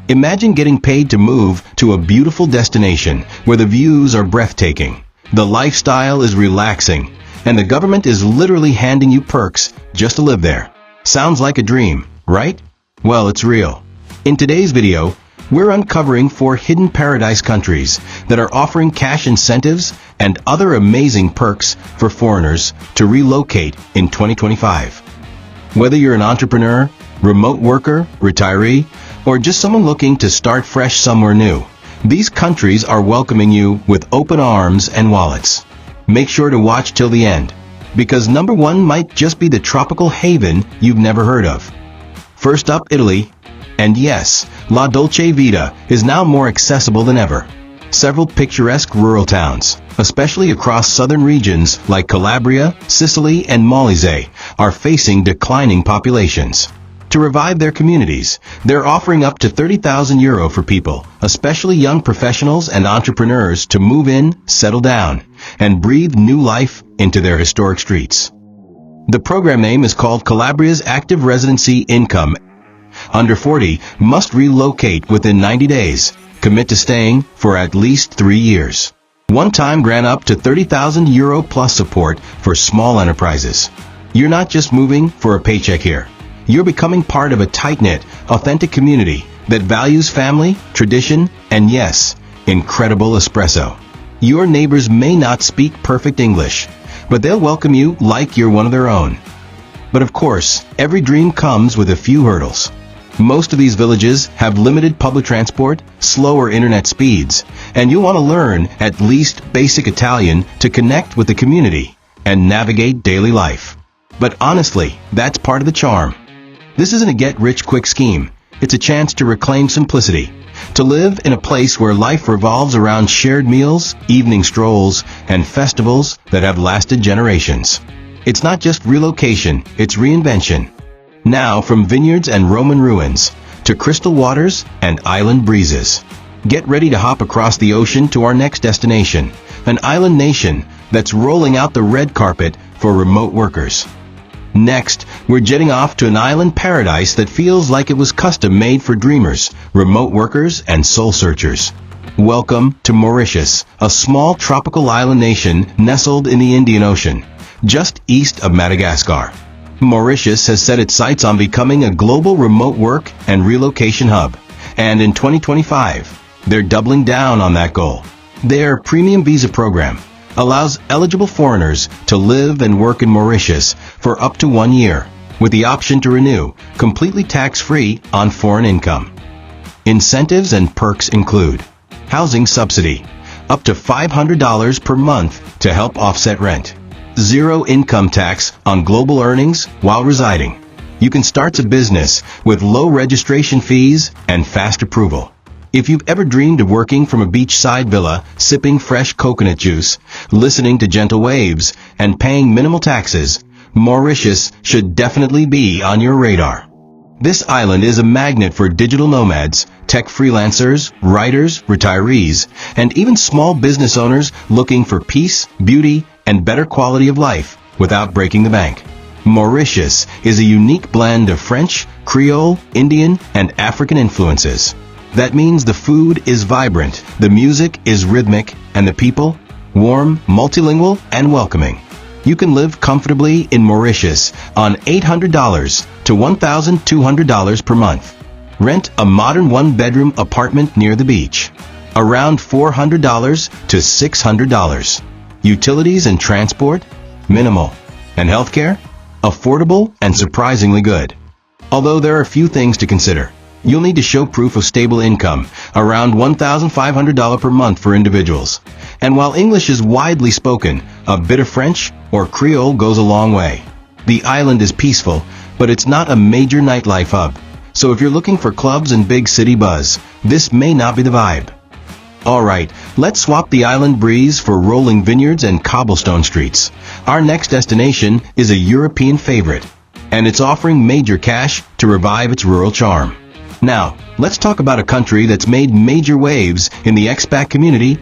Imagine getting paid to move to a beautiful destination where the views are breathtaking, the lifestyle is relaxing, and the government is literally handing you perks just to live there. Sounds like a dream, right? Well, it's real. In today's video, we're uncovering 4 hidden paradise countries that are offering cash incentives and other amazing perks for foreigners to relocate in 2025. Whether you're an entrepreneur, remote worker, retiree, or just someone looking to start fresh somewhere new, these countries are welcoming you with open arms and wallets. Make sure to watch till the end, because number 1 might just be the tropical haven you've never heard of. First up, Italy. And yes, La Dolce Vita is now more accessible than ever. Several picturesque rural towns, especially across southern regions like Calabria, Sicily, and Molise, are facing declining populations. To revive their communities, they're offering up to €30,000 for people, especially young professionals and entrepreneurs, to move in, settle down, and breathe new life into their historic streets. The program name is called Calabria's Active Residency Income. Under 40 must relocate within 90 days, commit to staying for at least 3 years. One-time grant up to €30,000 plus support for small enterprises. You're not just moving for a paycheck here. You're becoming part of a tight-knit, authentic community that values family, tradition, and yes, incredible espresso. Your neighbors may not speak perfect English, but they'll welcome you like you're one of their own. But of course, every dream comes with a few hurdles. Most of these villages have limited public transport, slower internet speeds, and you'll want to learn at least basic Italian to connect with the community and navigate daily life. But honestly, that's part of the charm. This isn't a get-rich-quick scheme. It's a chance to reclaim simplicity, to live in a place where life revolves around shared meals, evening strolls, and festivals that have lasted generations. It's not just relocation, it's reinvention. Now, from vineyards and Roman ruins to crystal waters and island breezes, get ready to hop across the ocean to our next destination, an island nation that's rolling out the red carpet for remote workers. Next, we're jetting off to an island paradise that feels like it was custom-made for dreamers, remote workers, and soul searchers. Welcome to Mauritius, a small tropical island nation nestled in the Indian Ocean, just east of Madagascar. Mauritius has set its sights on becoming a global remote work and relocation hub, and in 2025, they're doubling down on that goal. Their premium visa program allows eligible foreigners to live and work in Mauritius for up to 1 year, with the option to renew, completely tax-free on foreign income. Incentives and perks include housing subsidy, up to $500 per month to help offset rent. Zero income tax on global earnings while residing. You can start a business with low registration fees and fast approval. If you've ever dreamed of working from a beachside villa, sipping fresh coconut juice, listening to gentle waves, and paying minimal taxes, Mauritius should definitely be on your radar. This island is a magnet for digital nomads, tech freelancers, writers, retirees, and even small business owners looking for peace, beauty, and better quality of life without breaking the bank. Mauritius is a unique blend of French, Creole, Indian, and African influences. That means the food is vibrant, the music is rhythmic, and the people, warm, multilingual, and welcoming. You can live comfortably in Mauritius on $800 to $1,200 per month. Rent a modern 1-bedroom apartment near the beach, around $400 to $600. Utilities and transport, minimal. And healthcare, affordable and surprisingly good. Although there are a few things to consider. You'll need to show proof of stable income, around $1,500 per month for individuals. And while English is widely spoken, a bit of French or Creole goes a long way. The island is peaceful, but it's not a major nightlife hub. So if you're looking for clubs and big city buzz, this may not be the vibe. Alright, let's swap the island breeze for rolling vineyards and cobblestone streets. Our next destination is a European favorite, and it's offering major cash to revive its rural charm. Now, let's talk about a country that's made major waves in the expat community,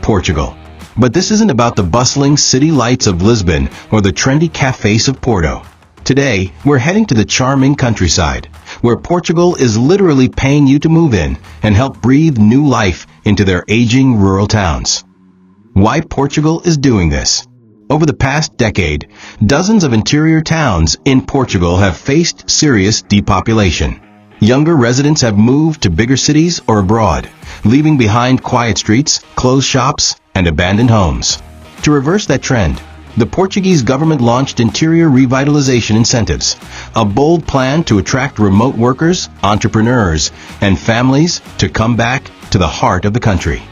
Portugal. But this isn't about the bustling city lights of Lisbon or the trendy cafes of Porto. Today, we're heading to the charming countryside, where Portugal is literally paying you to move in and help breathe new life into their aging rural towns. Why Portugal is doing this? Over the past decade, dozens of interior towns in Portugal have faced serious depopulation. Younger residents have moved to bigger cities or abroad, leaving behind quiet streets, closed shops, and abandoned homes. To reverse that trend, the Portuguese government launched interior revitalization incentives, a bold plan to attract remote workers, entrepreneurs, and families to come back to the heart of the country.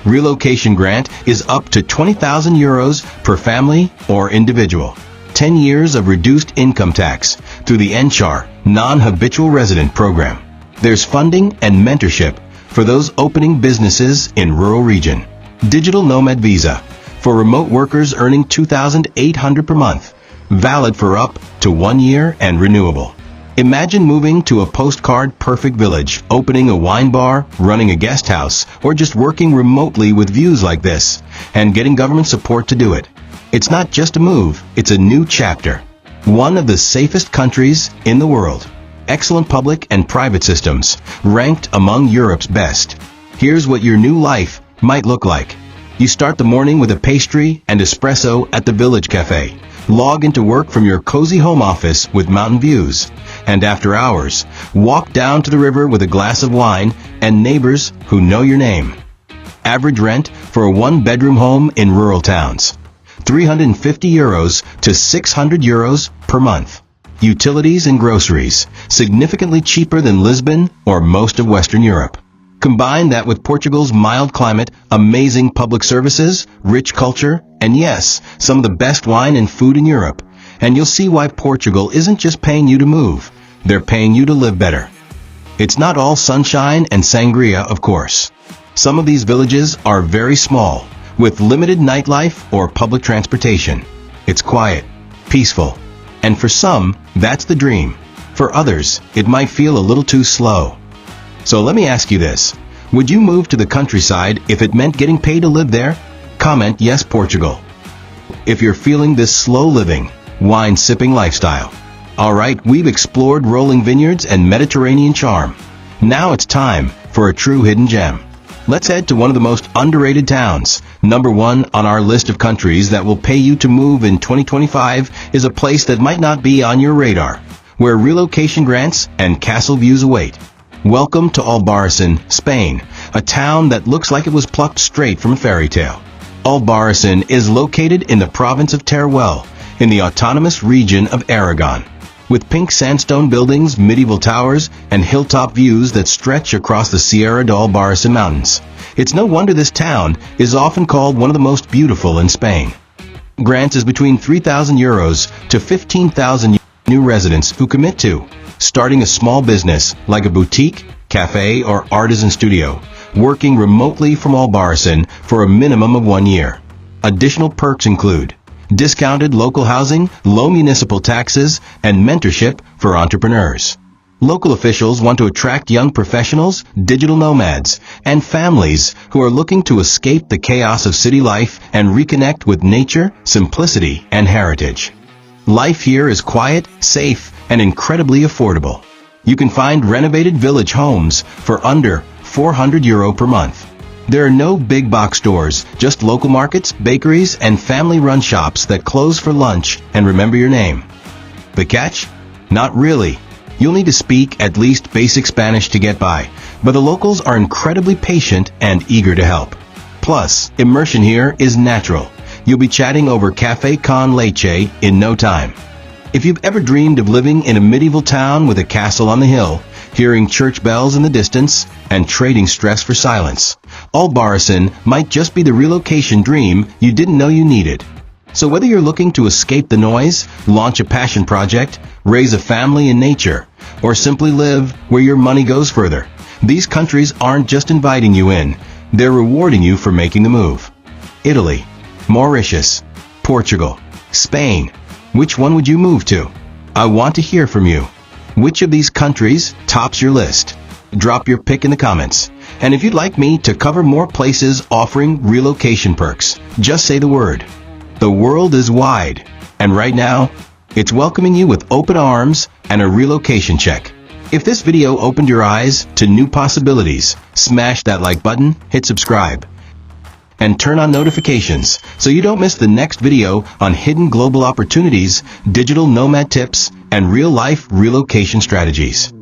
Relocation grant is up to €20,000 per family or individual. 10 years of reduced income tax through the NCHAR non-habitual resident program. There's funding and mentorship for those opening businesses in rural region. Digital nomad visa for remote workers earning $2,800 per month, valid for up to 1 year and renewable. Imagine moving to a postcard-perfect village, opening a wine bar, running a guest house, or just working remotely with views like this, and getting government support to do it. It's not just a move, it's a new chapter. One of the safest countries in the world. Excellent public and private systems, ranked among Europe's best. Here's what your new life might look like. You start the morning with a pastry and espresso at the village cafe. Log into work from your cozy home office with mountain views. And after hours, walk down to the river with a glass of wine and neighbors who know your name. Average rent for a one-bedroom home in rural towns. €350 to €600 per month. Utilities and groceries, significantly cheaper than Lisbon or most of Western Europe. Combine that with Portugal's mild climate, amazing public services, rich culture, and yes, some of the best wine and food in Europe. And you'll see why Portugal isn't just paying you to move, they're paying you to live better. It's not all sunshine and sangria, of course. Some of these villages are very small, with limited nightlife or public transportation. It's quiet, peaceful, and for some, that's the dream. For others, it might feel a little too slow. So let me ask you this. Would you move to the countryside if it meant getting paid to live there? Comment yes, Portugal. If you're feeling this slow living, wine-sipping lifestyle. Alright, we've explored rolling vineyards and Mediterranean charm. Now it's time for a true hidden gem. Let's head to one of the most underrated towns. Number 1 on our list of countries that will pay you to move in 2025 is a place that might not be on your radar, where relocation grants and castle views await. Welcome to Albarracín, Spain, a town that looks like it was plucked straight from a fairy tale. Albarracín is located in the province of Teruel, in the autonomous region of Aragon. With pink sandstone buildings, medieval towers, and hilltop views that stretch across the Sierra de Albarracín mountains. It's no wonder this town is often called one of the most beautiful in Spain. Grants is between €3,000 to €15,000 new residents who commit to starting a small business like a boutique, cafe, or artisan studio, working remotely from Albarracín for a minimum of 1 year. Additional perks include discounted local housing, low municipal taxes, and mentorship for entrepreneurs. Local officials want to attract young professionals, digital nomads, and families who are looking to escape the chaos of city life and reconnect with nature, simplicity, and heritage. Life here is quiet, safe, and incredibly affordable. You can find renovated village homes for under €400 per month. There are no big box stores, just local markets, bakeries, and family-run shops that close for lunch and remember your name. The catch? Not really. You'll need to speak at least basic Spanish to get by, but the locals are incredibly patient and eager to help. Plus, immersion here is natural. You'll be chatting over café con leche in no time. If you've ever dreamed of living in a medieval town with a castle on the hill, hearing church bells in the distance, and trading stress for silence, Albarracín might just be the relocation dream you didn't know you needed. So whether you're looking to escape the noise, launch a passion project, raise a family in nature, or simply live where your money goes further, these countries aren't just inviting you in, they're rewarding you for making the move. Italy, Mauritius, Portugal, Spain. Which one would you move to? I want to hear from you. Which of these countries tops your list? Drop your pick in the comments. And if you'd like me to cover more places offering relocation perks, just say the word. The world is wide, and right now, It's welcoming you with open arms and a relocation check. If this video opened your eyes to new possibilities, smash that like button, hit subscribe, and turn on notifications so you don't miss the next video on hidden global opportunities, digital nomad tips, and real-life relocation strategies.